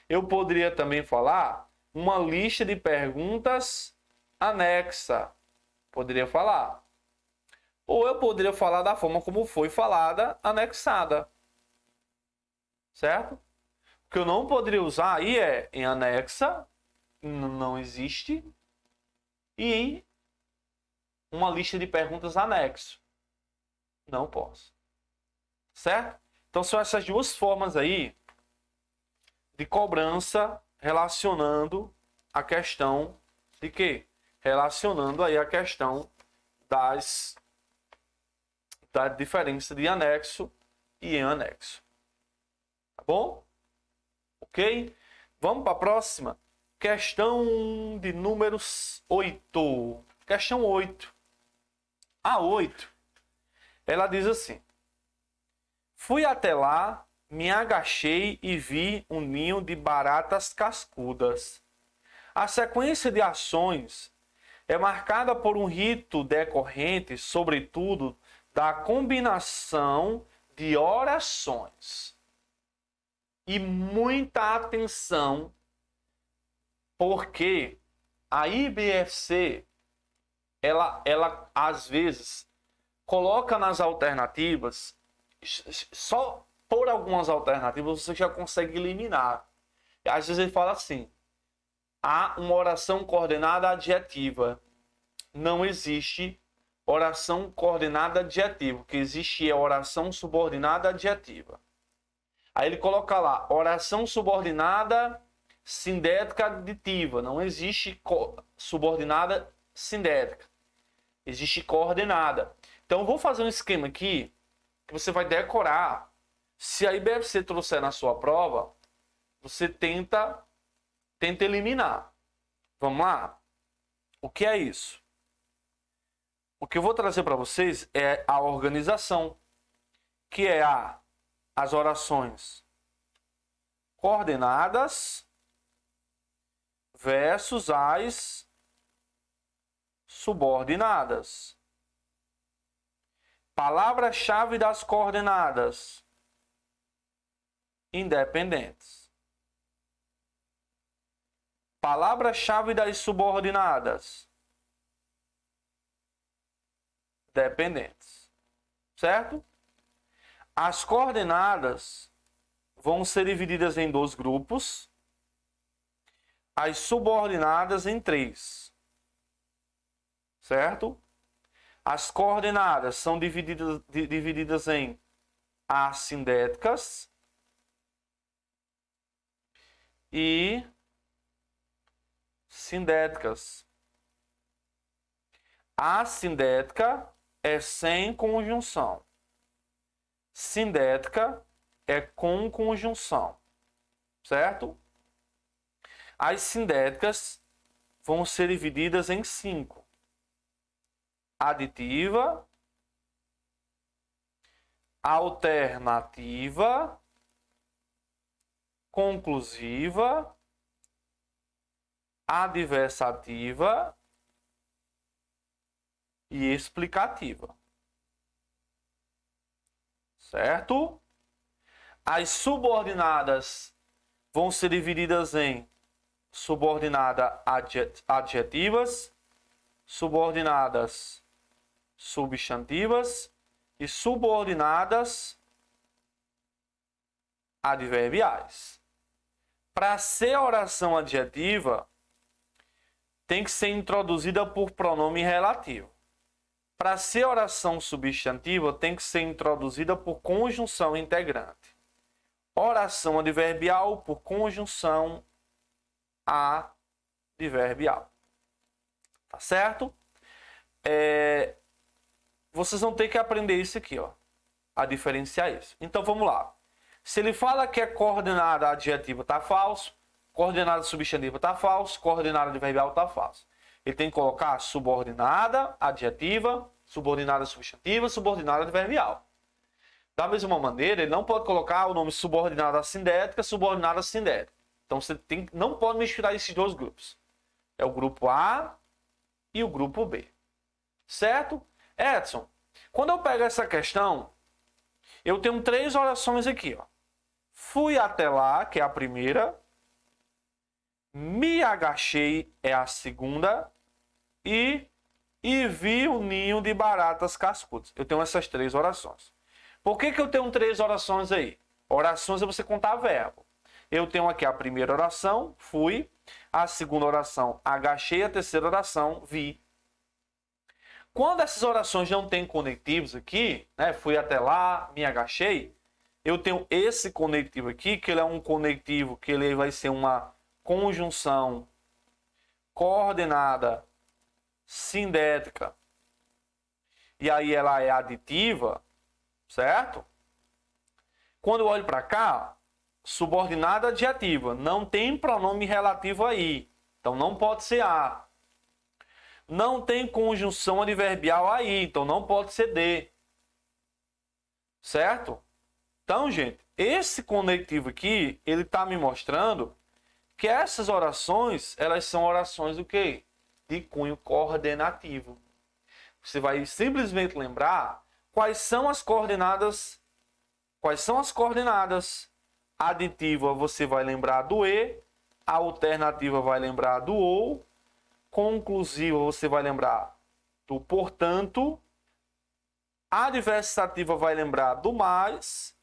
Eu poderia também falar uma lista de perguntas anexa. Poderia falar. Ou eu poderia falar da forma como foi falada, anexada. Certo? O que eu não poderia usar aí é em anexa, não existe, e uma lista de perguntas anexo. Não posso. Certo? Então são essas duas formas aí de cobrança relacionando a questão de quê? Relacionando aí a questão da diferença de anexo e em anexo. Tá bom? Ok? Vamos para a próxima. Questão de número 8. Questão 8. A 8. Ela diz assim. Fui até lá, me agachei e vi um ninho de baratas cascudas. A sequência de ações é marcada por um rito decorrente, sobretudo, da combinação de orações. E muita atenção, porque a IBFC, ela às vezes coloca nas alternativas, só por algumas alternativas você já consegue eliminar. Às vezes ele fala assim, há uma oração coordenada adjetiva. Não existe oração coordenada adjetiva. O que existe é oração subordinada adjetiva. Aí ele coloca lá, oração subordinada sindética aditiva. Não existe subordinada sindética. Existe coordenada. Então eu vou fazer um esquema aqui, que você vai decorar. Se a IBFC trouxer na sua prova, você tenta eliminar. Vamos lá? O que é isso? O que eu vou trazer para vocês é a organização, que é as orações coordenadas versus as subordinadas. Palavra-chave das coordenadas independentes. Palavra-chave das subordinadas dependentes. Certo? As coordenadas vão ser divididas em 2 grupos. As subordinadas em 3. Certo? As coordenadas são divididas em assindéticas e sindéticas. Assindética é sem conjunção. Sindética é com conjunção. Certo? As sindéticas vão ser divididas em 5. Aditiva, alternativa, conclusiva, adversativa e explicativa. Certo? As subordinadas vão ser divididas em subordinada adjetivas, subordinadas substantivas e subordinadas adverbiais. Para ser oração adjetiva, tem que ser introduzida por pronome relativo. Para ser oração substantiva, tem que ser introduzida por conjunção integrante. Oração adverbial por conjunção adverbial. Tá certo? Vocês vão ter que aprender isso aqui, ó, a diferenciar isso. Então vamos lá. Se ele fala que é coordenada adjetiva, tá falso. Coordenada substantiva, tá falso. Coordenada adverbial, tá falso. Ele tem que colocar subordinada adjetiva, subordinada substantiva, subordinada adverbial. Da mesma maneira, ele não pode colocar o nome subordinada sindética, subordinada sindética. Então você não pode misturar esses dois grupos. É o grupo A e o grupo B. Certo? Edson, quando eu pego essa questão, eu tenho 3 orações aqui, ó. Fui até lá, que é a primeira. Me agachei é a segunda. E vi o ninho de baratas cascudas. Eu tenho essas 3 orações. Por que eu tenho 3 orações aí? Orações é você contar verbo. Eu tenho aqui a primeira oração, fui. A segunda oração, agachei. A terceira oração, vi. Quando essas orações não têm conectivos aqui, né, fui até lá, me agachei, eu tenho esse conectivo aqui, que ele é um conectivo que ele vai ser uma conjunção coordenada sindética. E aí ela é aditiva, certo? Quando eu olho para cá, subordinada adjetiva, não tem pronome relativo aí, então não pode ser A. Não tem conjunção adverbial aí, então não pode ser D. Certo? Então, gente, esse conectivo aqui, ele está me mostrando que essas orações, elas são orações do quê? De cunho coordenativo. Você vai simplesmente lembrar quais são as coordenadas. Quais são as coordenadas? Aditiva você vai lembrar do E, a alternativa vai lembrar do OU, conclusiva você vai lembrar do portanto, adversativa vai lembrar do mais,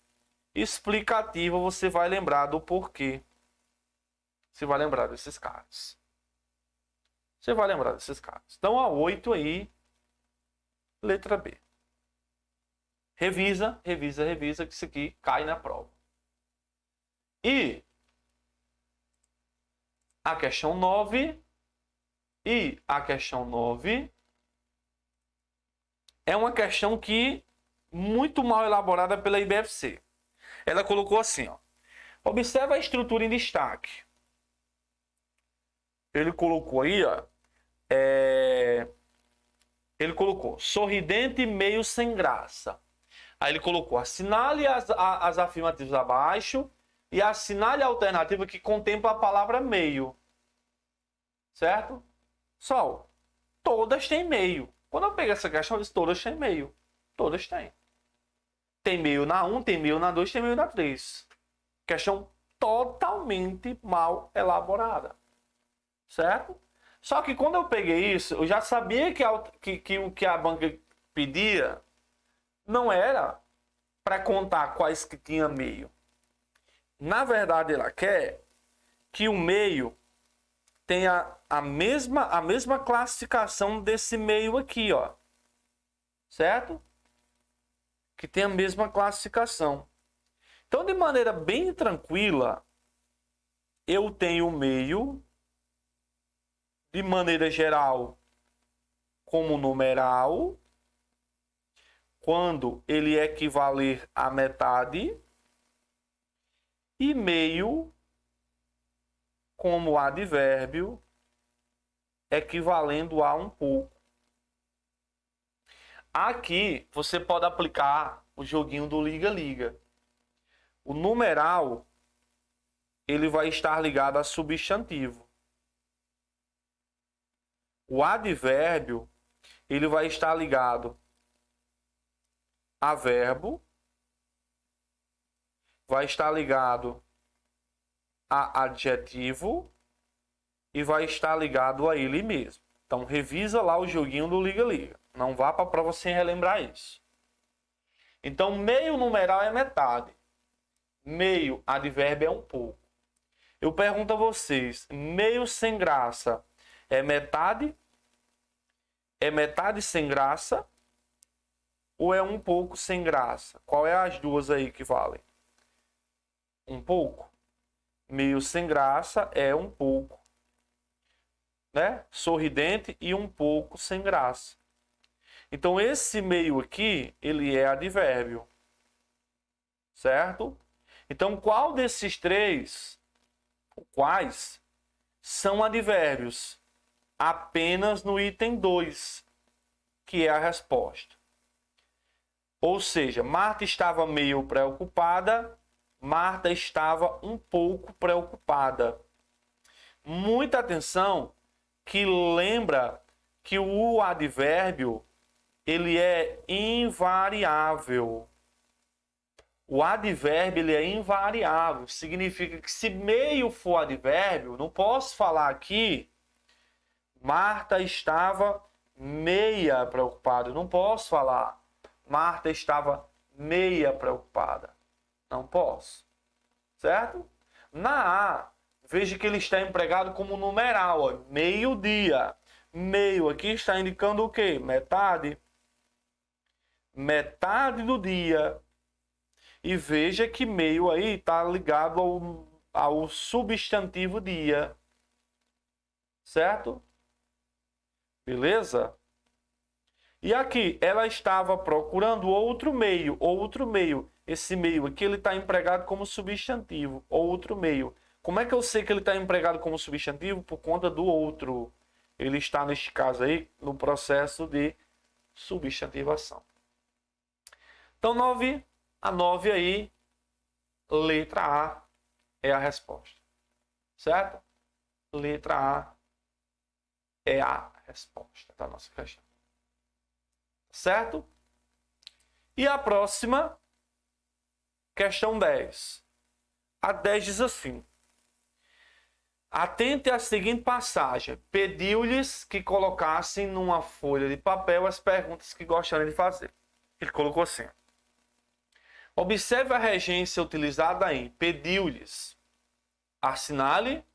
explicativa você vai lembrar do porquê. Você vai lembrar desses caras. Você vai lembrar desses caras. Então a 8 aí, letra B. Revisa, revisa, revisa, que isso aqui cai na prova. E a questão 9. E a questão 9 é uma questão que muito mal elaborada pela IBFC. Ela colocou assim, ó. Observa a estrutura em destaque. Ele colocou aí, ó. Ele colocou sorridente meio sem graça. Aí ele colocou assinale as afirmativas abaixo e assinale a alternativa que contempla a palavra meio. Certo? Pessoal, todas têm meio. Quando eu peguei essa questão, eu disse todas têm meio. Todas têm. Tem meio na 1, tem meio na 2, tem meio na 3. Questão totalmente mal elaborada. Certo? Só que quando eu peguei isso, eu já sabia que o que a banca pedia não era para contar quais que tinha meio. Na verdade, ela quer que o meio tenha a mesma classificação desse meio aqui, ó. Certo? Que tem a mesma classificação. Então, de maneira bem tranquila, eu tenho o meio, de maneira geral, como numeral, quando ele equivaler a metade, e meio como advérbio, equivalendo a um pouco. Aqui você pode aplicar o joguinho do liga-liga. O numeral ele vai estar ligado a substantivo. O advérbio ele vai estar ligado a verbo, vai estar ligado a adjetivo e vai estar ligado a ele mesmo. Então revisa lá o joguinho do liga-liga. Não vá para a prova sem relembrar isso. Então meio numeral é metade. Meio advérbio é um pouco. Eu pergunto a vocês, meio sem graça é metade? É metade sem graça? Ou é um pouco sem graça? Qual é as duas aí que valem? Um pouco. Meio sem graça é um pouco. né? Sorridente e um pouco sem graça. Então, esse meio aqui, ele é advérbio. Certo? Então, qual desses três, quais, são advérbios? Apenas no item 2, que é a resposta. Ou seja, Marta estava meio preocupada, Marta estava um pouco preocupada. Muita atenção, que lembra que o advérbio, ele é invariável. O advérbio, ele é invariável. Significa que se meio for advérbio, não posso falar aqui, Marta estava meia preocupada. Não posso falar, Marta estava meia preocupada. Não posso. Certo? Na A, veja que ele está empregado como numeral. Meio-dia. Meio aqui está indicando o quê? Metade. Metade do dia. E veja que meio aí está ligado ao substantivo dia. Certo? Beleza? E aqui, ela estava procurando outro meio. Outro meio. Esse meio aqui, ele está empregado como substantivo. Outro meio. Como é que eu sei que ele está empregado como substantivo? Por conta do outro. Ele está, neste caso aí, no processo de substantivação. Então, a 9 aí, letra A é a resposta. Certo? Letra A é a resposta da nossa questão. Certo? E a próxima, questão 10. A 10 diz assim: atente à seguinte passagem. Pediu-lhes que colocassem numa folha de papel as perguntas que gostariam de fazer. Ele colocou assim: observe a regência utilizada em pediu-lhes. Assinale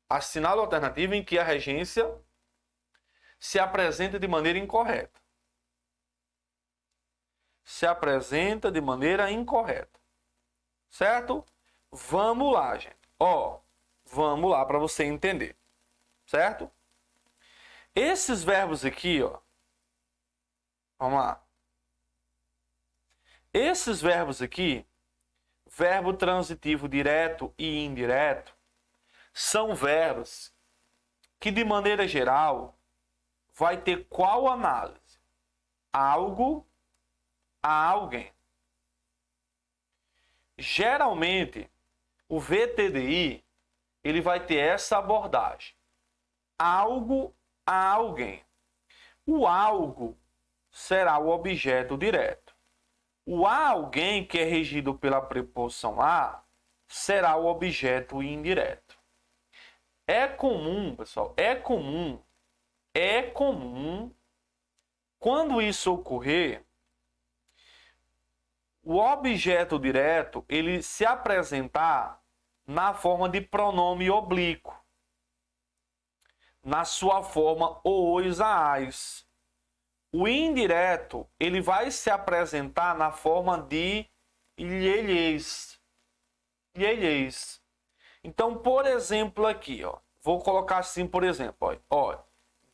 a alternativa em que a regência se apresenta de maneira incorreta. Se apresenta de maneira incorreta. Certo? Vamos lá, gente. Vamos lá para você entender. Certo? Esses verbos aqui, vamos lá. Esses verbos aqui, verbo transitivo direto e indireto, são verbos que, de maneira geral, vai ter qual análise? Algo a alguém. Geralmente, o VTDI, ele vai ter essa abordagem. Algo a alguém. O algo será o objeto direto. O a alguém, que é regido pela preposição a, será o objeto indireto. É comum, pessoal, quando isso ocorrer, o objeto direto, ele se apresentar na forma de pronome oblíquo, na sua forma os, as. O indireto, ele vai se apresentar na forma de lhes. Então, por exemplo, aqui, vou colocar assim, por exemplo,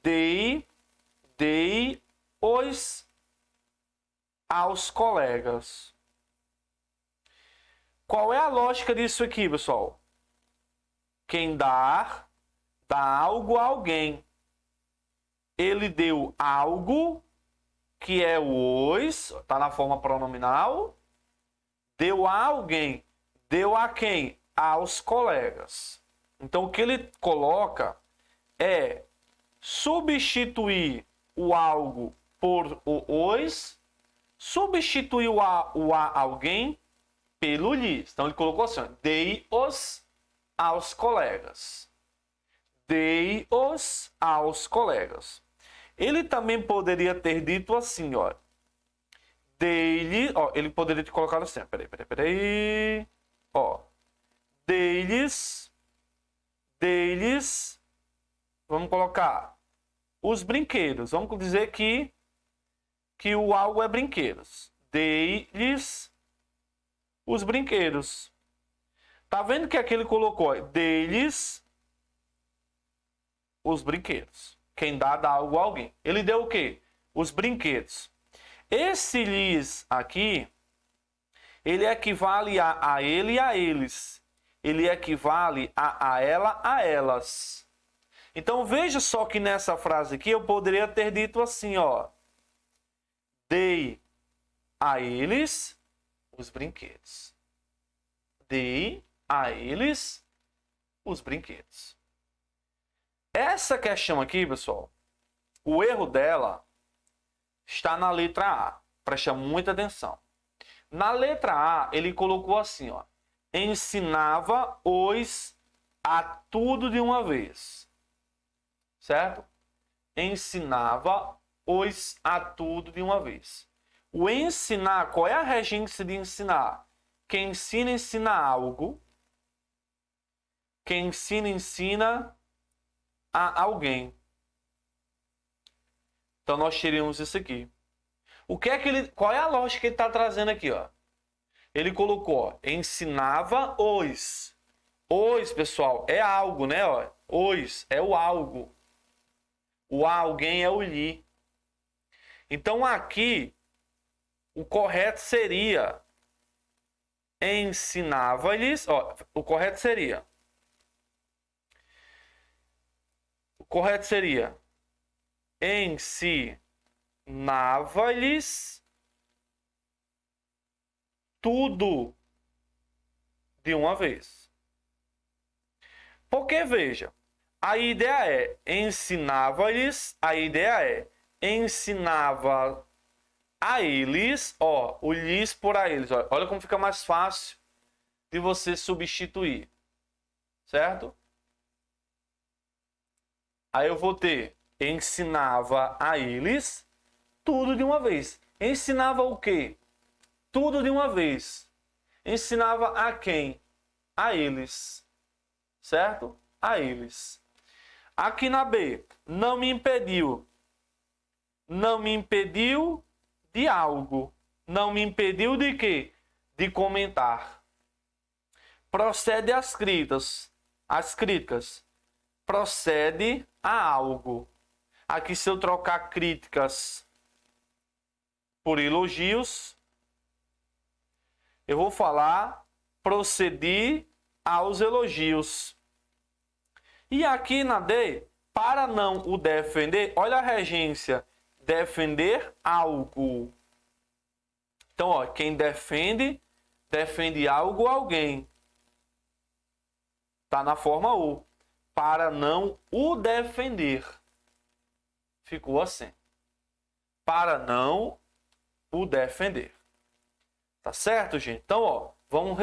dei os aos colegas. Qual é a lógica disso aqui, pessoal? Quem dá algo a alguém. Ele deu algo, que é o os, está na forma pronominal. Deu a alguém. Deu a quem? Aos colegas. Então, o que ele coloca é substituir o algo por o os, substituir o a alguém pelo lhes. Então, ele colocou assim: dei-os aos colegas. Dei-os aos colegas. Ele também poderia ter dito assim, dei-lhe, ele poderia ter colocado assim, peraí, dei-lhes, vamos colocar os brinquedos. Vamos dizer que o algo é brinquedos. Dei-lhes os brinquedos. Tá vendo que aqui ele colocou, dei-lhes os brinquedos. Quem dá algo a alguém. Ele deu o quê? Os brinquedos. Esse lhes aqui, ele equivale a ele e a eles. Ele equivale a ela, a elas. Então veja só que nessa frase aqui eu poderia ter dito assim, ó. Dei a eles os brinquedos. Dei a eles os brinquedos. Essa questão aqui, pessoal, o erro dela está na letra A. Presta muita atenção. Na letra A, ele colocou assim, ó. Ensinava-os a tudo de uma vez. Certo? Ensinava-os a tudo de uma vez. O ensinar, qual é a regência de ensinar? Quem ensina, ensina algo. Quem ensina, ensina a alguém. Então nós teríamos isso aqui. O que é que ele, qual é a lógica que ele está trazendo aqui, ó? Ele colocou, ó, ensinava-os. Os, pessoal, é algo, né? Ó? Os é o algo. O alguém é o lhe. Então aqui o correto seria ensinava-lhes, ó, o correto seria ensinava-lhes tudo de uma vez. Porque veja, a ideia é ensinava-lhes, a ideia é ensinava a eles, ó, o lhes por a eles. Ó. Olha como fica mais fácil de você substituir. Certo? Aí eu vou ter ensinava a eles tudo de uma vez. Ensinava o quê? Tudo de uma vez. Ensinava a quem? A eles. Certo? A eles. Aqui na B, não me impediu. Não me impediu de algo. Não me impediu de quê? De comentar. Procede às críticas. As críticas. Procede a algo. Aqui, se eu trocar críticas por elogios, eu vou falar procedi aos elogios. E aqui na D, para não o defender, olha a regência. Defender algo. Então, ó, quem defende, defende algo ou alguém. Está na forma U. Para não o defender. Ficou assim. Para não o defender. Tá certo, gente? Então, ó, vamos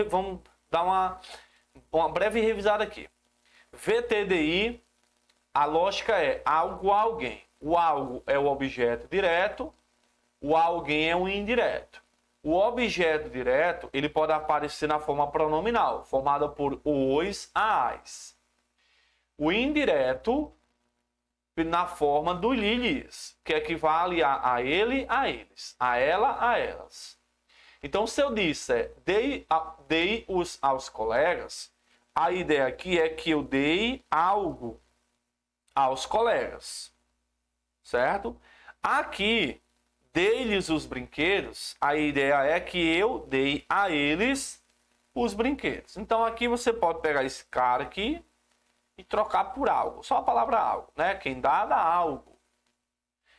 dar uma breve revisada aqui. VTDI, a lógica é algo a alguém. O algo é o objeto direto, o alguém é o indireto. O objeto direto, ele pode aparecer na forma pronominal, formada por os, as. O indireto, na forma do lhes, que equivale a ele, a eles, a ela, a elas. Então, se eu disser dei aos colegas, a ideia aqui é que eu dei algo aos colegas. Certo? Aqui, dei-lhes os brinquedos, a ideia é que eu dei a eles os brinquedos. Então, aqui você pode pegar esse cara aqui e trocar por algo. Só a palavra algo, né? Quem dá algo.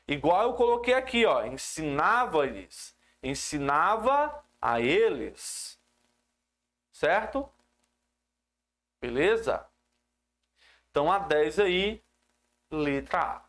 Igual eu coloquei aqui, ó. Ensinava-lhes. Ensinava a eles. Certo? Beleza? Então, a 10 aí, letra A.